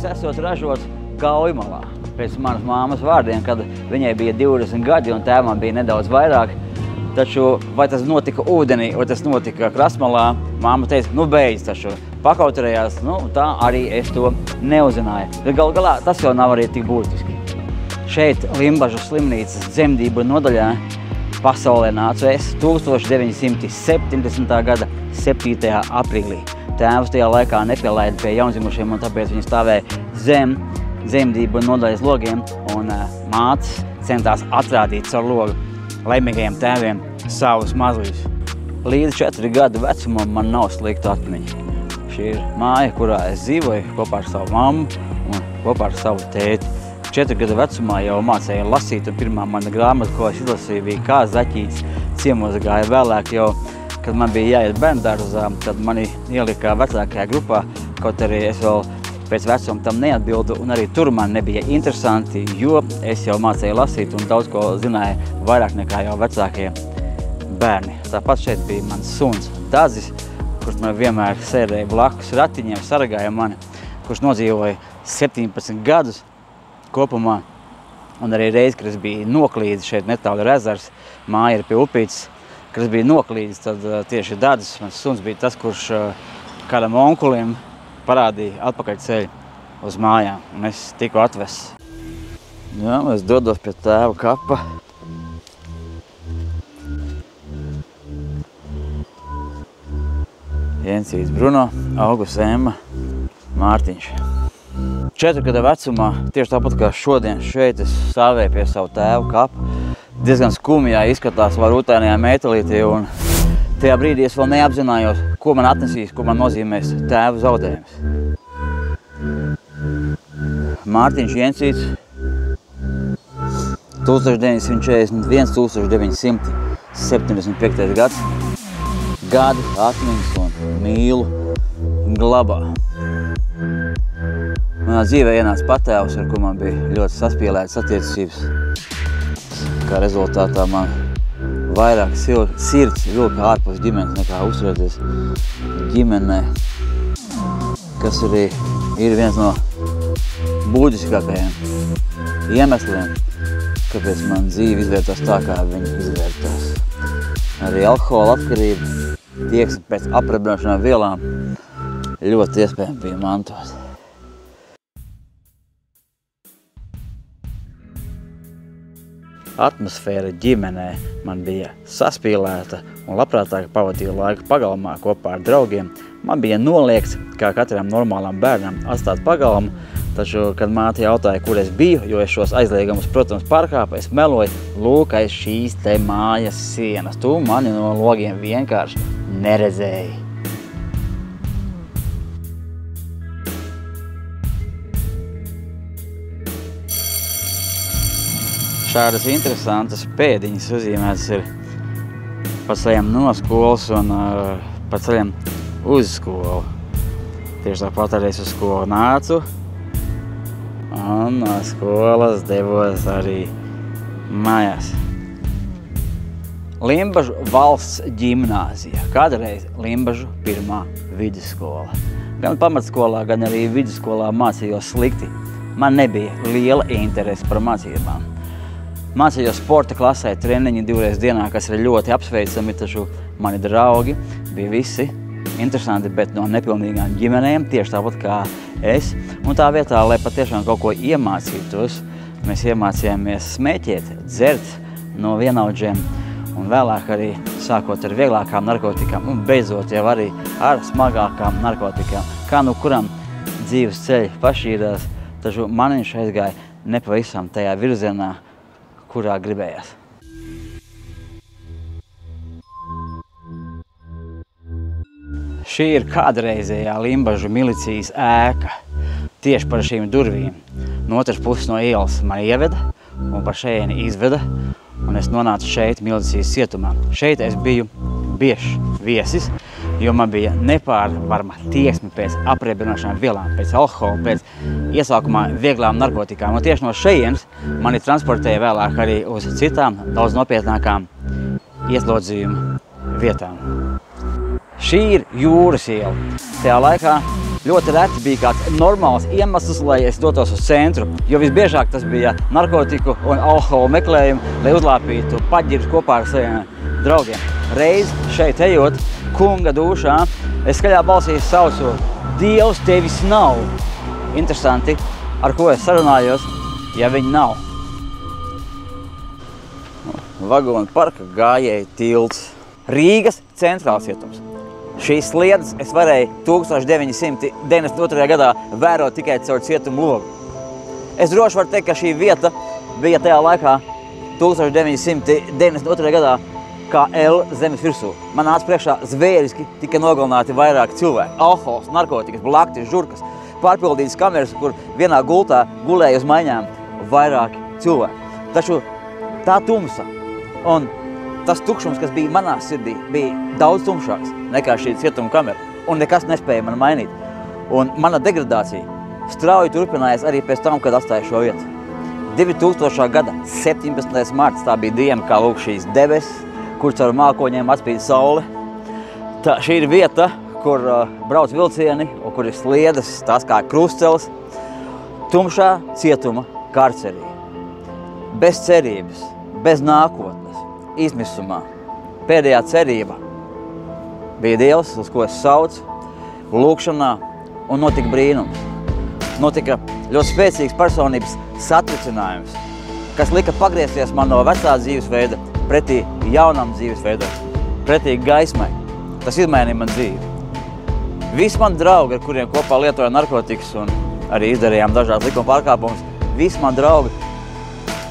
viss esot ražots Gaujamalā. Pēc manas māmas vārdiem, kad viņai bija 20 gadi un tēvam bija nedaudz vairāk. Taču vai tas notika ūdenī, vai tas notika Krasmalā, māma teica, nu beidz taču. Pakautrējās, nu tā arī es to neuzzināju. Bet galu galā tas jau nav arī tik būtiski. Šeit Limbažu slimnīcas dzemdību nodaļā pasaulē nācu es 1970. gada 7. aprīlī. Tēvs tajā laikā nepielaida pie jaundzimušiem, un tāpēc viņi stāvēja zem dzemdību nodaļas logiem, un mātes centās atrādīt caur logu laimīgajiem tēviem savus mazliņus. Līdz 4 gadu vecumam man nav slikta atmiņa. Šī ir māja, kurā es dzīvoju kopā ar savu mammu un kopā ar savu tēti. 4 gadu vecumā jau mācēju lasīt, un pirmā mana grāmata, ko es izlasīju, bija Kā zaķītis ciemos gāja. Vēlāk jau, kad man bija jāiet bērndārzā, tad mani ielika vecākajā grupā, kaut arī es vēl pēc vecuma tam neatbildu, un arī tur man nebija interesanti, jo es jau mācēju lasīt un daudz ko zināju vairāk nekā jau vecākie bērni. Tāpat šeit bija mans suns Dazis, kurš man vienmēr sēdēja blakus ratiņiem, sargāja mani, kurš nodzīvoja 17 gadus kopumā. Un arī reiz, kad es biju noklīdis šeit netālu ir ezers, māja ir pie upītes, kad es biju noklīdis, tad tieši Dazis, mans suns, bija tas, kurš kādam onkulim parādīja atpakaļ ceļu uz mājām, un es tiku atvests. Jā, es dodos pie tēva kapa. Jensīts Bruno, Augusts Emma, Mārtiņš. 4 gadu vecumā, tieši tāpat kā šodien šeit, es stāvēju pie savu tēvu kapu. Diezgan skumjā izskatās var rūtainajā meitelītī, un tajā brīdī es vēl neapzinājos, ko man atnesīs, ko man nozīmēs tēvu zaudējums. Mārtiņš Jensīts, 1941, 1975. gads. Gadi, atmiņas un mīlu glabā. Manā dzīvē ienāca patēvs, ar ko man bija ļoti saspīlētas attiecības. Kā rezultātā man vairāk sirds vilka ārpus ģimenes nekā uzturēties ģimenē, kas arī ir viens no būtiskākajiem iemesliem, kāpēc man dzīve izvērtās tā, kā viņa izvērtās. Arī alkohola atkarība, tieksme pēc aprebināšanām vielām ļoti iespējami bija mantot. Atmosfēra ģimenē man bija saspīlēta un labprātāk pavadīju laiku pagalmā kopā ar draugiem. Man bija noliegts, kā katram normālam bērnam, atstāt pagalmu, taču, kad māte jautāja, kur es biju, jo es šos aizliegumus, protams, pārkāpu, es meloju, lūk, aiz šīs te mājas sienas. Tu mani no logiem vienkārši neredzēji. Šādas interesantas pēdiņas uzzīmētas ir pa ceļam no skolas un pa ceļam uz skolu. Tieši tāpat arī es uz skolu nācu. Un no skolas devos arī mājās. Limbažu valsts ģimnāzija, kādreiz Limbažu pirmā vidusskola. Gan pamatskolā, gan arī vidusskolā mācījos slikti. Man nebija liela interese par mācībām. Mācījos sporta klasē, treniņi 2 reizes dienā, kas ir ļoti apsveicami, taču mani draugi bija visi interesanti, bet no nepilnīgām ģimenēm, tieši tāpat kā es. Un tā vietā, lai patiešām kaut ko iemācītos, mēs iemācījāmies smēķēt, dzert no vienaudžiem, un vēlāk arī sākot ar vieglākām narkotikām, un beidzot jau arī ar smagākām narkotikām. Kā nu kuram dzīves ceļi pašķīrās, taču maniņš aizgāja nepavisam tajā virzienā, kurā gribējās. Šī ir kādreizējā Limbažu milicijas ēka. Tieši par šīm durvīm. No otras puses no ielas man ieveda un par šejieni izveda, un es nonācu šeit milicijas cietumā. Šeit es biju biežs viesis, jo man bija nepārvarama tieksme pēc apriebināšanām vielām, pēc alkohola, pēc iesākumā vieglām narkotikām. Un tieši no šejienes mani transportēja vēlāk arī uz citām, daudz nopietnākām ieslodzījuma vietām. Šī ir Jūras iela. Tajā laikā Ļoti reti bija kāds normāls iemesls, lai es dotos uz centru, jo visbiežāk tas bija narkotiku un alkoholu meklējumu, lai uzlāpītu paģirus kopā ar saviem draugiem. Reiz šeit ejot, kunga dūšā, es skaļā balsī saucu: Dievs, tevis nav! Interesanti, ar ko es sarunājos, ja viņi nav. Vagonu parka gājēju tilts. Rīgas centrāls cietums. Šīs sliedas es varēju 1992. gadā vērot tikai caur cietumu logu. Es droši varu teikt, ka šī vieta bija tajā laikā 1992. gadā kā L zemes virsū. Man nāca priekšā zvēriski tika nogalināti vairāki cilvēki. Alkohols, narkotikas, blakti, žurkas, pārpildītas kameras, kur vienā gultā gulēja uz maiņām vairāki cilvēki. Taču tā tumsa un tas tukšums, kas bija manā sirdī, bija daudz tumšāks nekā šī cietuma kamera, un nekas nespēja man mainīt. Un mana degradācija strauji turpinājās arī pēc tam, kad atstāju šo vietu. 2000. gada 17. marts, tā bija diena, kā lūk šīs debesis, kur caur mākoņiem atspīd saule. Šī ir vieta, kur brauc vilcieni, un kur ir sliedes, tās kā krustcelis, tumšā cietuma karcerī. Bez cerības, bez nākotnes. Izmisumā. Pēdējā cerība bija Dievs, uz ko es saucu, lūkšanā, un notika brīnums. Notika ļoti spēcīgs personības satricinājums, kas lika pagriezties man no vecā dzīvesveida pretī jaunam dzīvesveidam, pretī gaismai. Tas izmainīja man dzīvi. Visi mani draugi, ar kuriem kopā lietoja narkotikas un arī izdarījām dažādas likuma pārkāpumus, visi mani draugi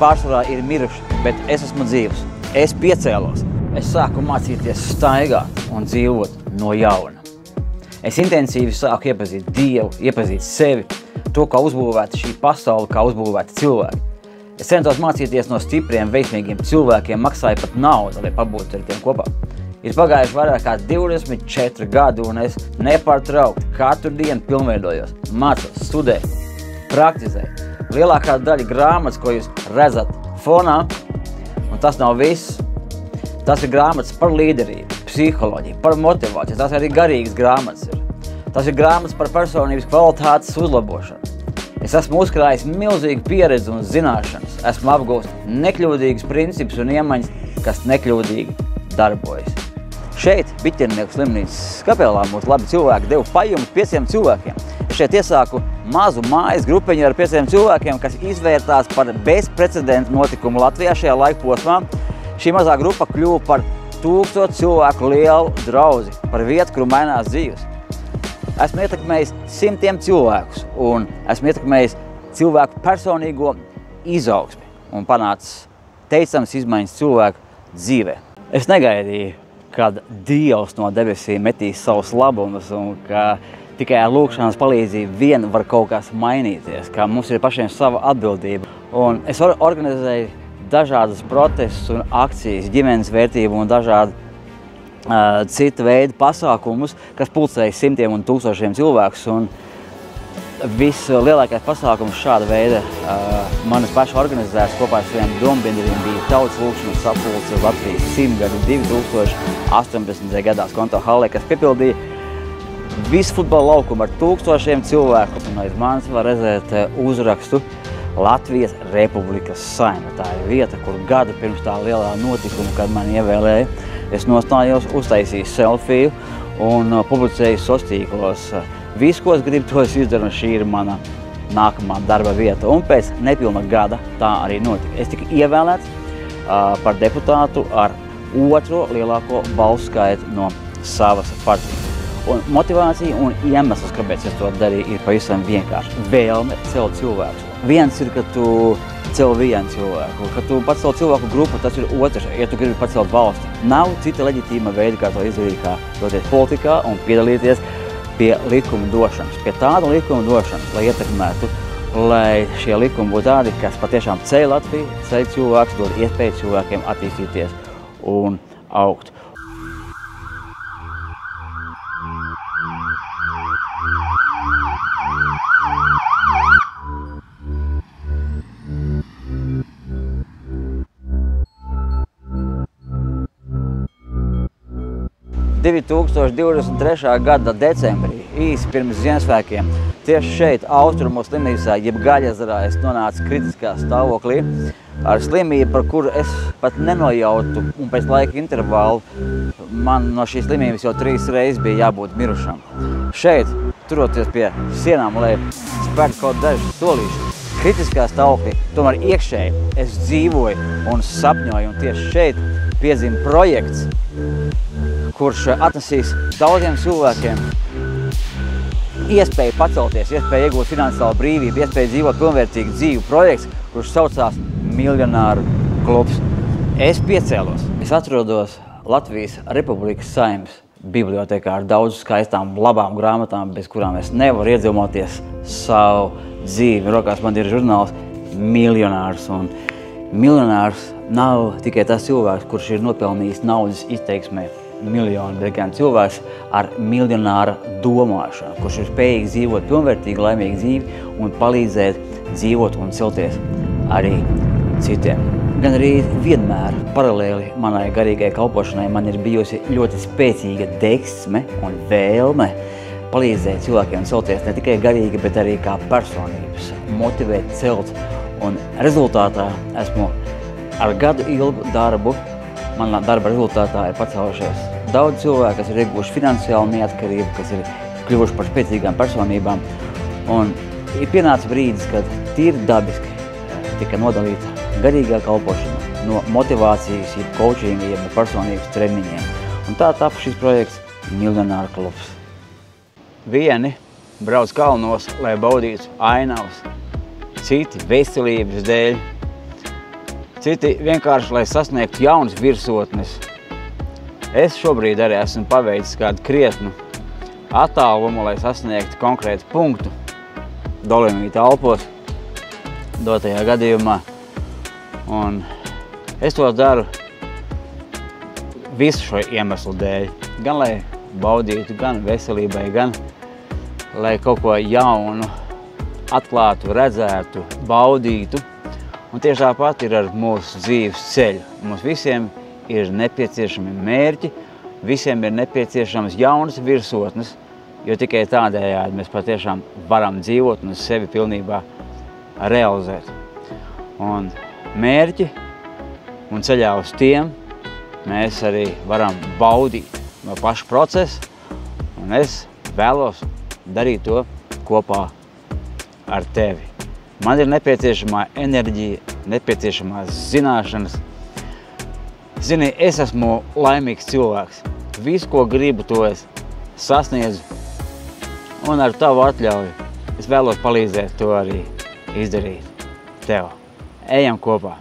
pārsvarā ir miruši, bet es esmu dzīvs. Es piecēlos. Es sāku mācīties staigāt un dzīvot no jauna. Es intensīvi sāku iepazīt Dievu, iepazīt sevi, to, kā uzbūvēta šī pasaule, kā uzbūvēta cilvēki. Es centos mācīties no stipriem, veiksmīgiem cilvēkiem, maksāju pat naudu, lai pabūtu ar tiem kopā. Ir pagājuši vairāk kā 24 gadi, un es nepārtraukti katru dienu pilnveidojos, mācos, studēju, praktizēju. Lielākā daļa grāmatas, ko jūs redzat fonā, un tas nav viss. Tas ir grāmatas par līderību, psiholoģiju, par motivāciju. Tas arī garīgas grāmatas ir. Tas ir grāmatas par personības kvalitātes uzlabošanu. Es esmu uzkrājis milzīgu pieredzi un zināšanas. Esmu apgūst nekļūdīgus principus un iemaņas, kas nekļūdīgi darbojas. Šeit, Biķernieku slimnīcas kapelā, mūs labi cilvēki deva pajumu 5 cilvēkiem. Es šeit iesāku mazu mājas grupiņu ar 5 cilvēkiem, kas izvērtās par bezprecedenta notikumu Latvijā šajā laika posmā. Šī mazā grupa kļuva par 1000 cilvēku lielu drauzi, par vietu, kuru mainās dzīves. Esmu ietekmējis simtiem cilvēkus un esmu ietekmējis cilvēku personīgo izaugsmi un panācis teicams izmaiņas cilvēku dzīvē. Es negaidīju, kad Dievs no debesīm metīs savus labumus un ka tikai ar lūkšanas palīdzību vien var kaut kas mainīties, ka mums ir pašiem sava atbildība. Un es organizēju dažādas protestus un akcijas, ģimenes vērtību un dažādu citu veidu pasākumus, kas pulcēja simtiem un tūkstošiem cilvēkus. Un vislielākais pasākums šāda veida manis paši organizēts kopā ar saviem dombiedriem bija Tautas lūkšanas sapulce Latvijas 100 gadu 2018. gadā Skonto hallē, kas piepildīja visu futbola laukumu ar tūkstošiem cilvēku. Un aiz manis var redzēt uzrakstu Latvijas Republikas Saima. Tā ir vieta, kur gadu pirms tā lielā notikuma, kad mani ievēlēja, es nostājos, uztaisīju selfiju un publicēju sociālos tīklos. Visu, ko es gribu, to es izdaru, un šī ir mana nākamā darba vieta. Un pēc nepilna gada tā arī notika. Es tiku ievēlēts par deputātu ar 2. lielāko balsu skaitu no savas partijas. Un motivācija un iemesls, kāpēc es to darīju, ir pavisam vienkārši. Vēlme celt cilvēkus. Viens ir, ka tu cel vienu cilvēku, kad tu pacel cilvēku grupu, tas ir otrs, ja tu gribi pacelt valsti. Nav cita leģitīma veida, kā to izdarīt, kā doties politikā un piedalīties pie likuma došanas, pie tāda likuma došanas, lai ietekmētu, lai šie likumi būtu tādi, kas patiešām ceļ Latviju, ceļ cilvēkus, dod iespēju cilvēkiem attīstīties un augt. – 2023. gada decembrī īsi pirms Ziemassvētkiem. Tieši šeit, austrumos slimnīcā, jeb Gaļezerā, es nonācu kritiskā stāvoklī ar slimību, par kuru es pat nenojautu, un pēc laika intervālu man no šīs slimības jau 3 reizes bija jābūt mirušam. Šeit, turoties pie sienām, lai spērtu kaut dažus solīšus, kritiskā stāvoklī, tomēr iekšēji es dzīvoju un sapņoju, un tieši šeit piedzima projekts, kurš atnesīs daudziem cilvēkiem iespēju pacelties, iespēju iegūt finansiālu brīvību, iespēju dzīvot pilnvērtīgu dzīvi. Projekts, kurš saucās Miljonāru klubs. Es piecēlos. Es atrodos Latvijas Republikas Saeimas bibliotekā ar daudz skaistām, labām grāmatām, bez kurām es nevaru iedzīvoties savu dzīvi. Rokās man ir žurnāls Miljonārs. Un miljonārs nav tikai tas cilvēks, kurš ir nopelnījis naudas izteiksmē miljonu, bet gan cilvēks ar miljonāra domāšanu, kurš ir spējīgs dzīvot pilnvērtīgu, laimīgu dzīvi un palīdzēt dzīvot un celties arī citiem. Gan arī vienmēr paralēli manai garīgai kalpošanai man ir bijusi ļoti spēcīga deksme un vēlme palīdzēt cilvēkiem celties ne tikai garīgi, bet arī kā personības, motivēt, celt. Un rezultātā esmu ar gadu ilgu darbu, manā darba rezultātā ir pacēlušies daudz cilvēku, kas ir ieguvuši finansiālu neatkarību, kas ir kļuvuši par spēcīgām personībām. Un ir pienācis brīdis, kad tīri dabiski tika nodalīta garīgā kalpošana no motivācijas, jeb coachinga, jeb personības treniņiem. Un tā tapa šis projekts Miljonāru klubs. Vieni brauc kalnos, lai baudītu ainavas, citi veselības dēļ, citi vienkārši, lai sasniegtu jaunas virsotnes. Es šobrīd arī esmu paveicis kādu krietnu attālumu, lai sasniegtu konkrētu punktu Dolomīta Alpos dotajā gadījumā. Un es to daru visu šo iemeslu dēļ. Gan lai baudītu, gan veselībai, gan lai kaut ko jaunu atklātu, redzētu, baudītu. Un tieši tāpat ir ar mūsu dzīves ceļu. Mums visiem ir nepieciešami mērķi, visiem ir nepieciešams jaunas virsotnes, jo tikai tādējādi mēs patiešām varam dzīvot un sevi pilnībā realizēt. Un mērķi un ceļā uz tiem mēs arī varam baudīt no paša procesa, un es vēlos darīt to kopā ar tevi. Man ir nepieciešamā enerģija, nepieciešamās zināšanas. Zini, es esmu laimīgs cilvēks. Visu, ko gribu, to es sasniedzu. Un ar tavu atļauju es vēlos palīdzēt to arī izdarīt tev. Ejam kopā!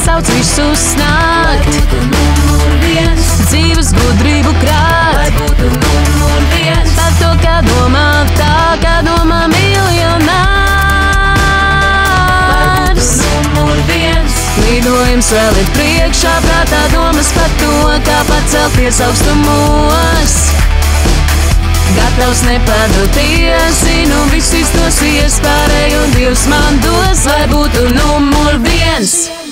Sauc visus nākt, lai būtu numur viens, dzīves gudrību krāt, lai būtu numur viens, par to, kā domā tā, kā domā miljonārs. Lai būtu numur viens, lidojums vēl ir priekšā, prātā domas par to, kā pacelties augstumos. Gatavs nepadoties, zinu, viss izdosies, pārējo Dievs man dos, lai būtu numur viens.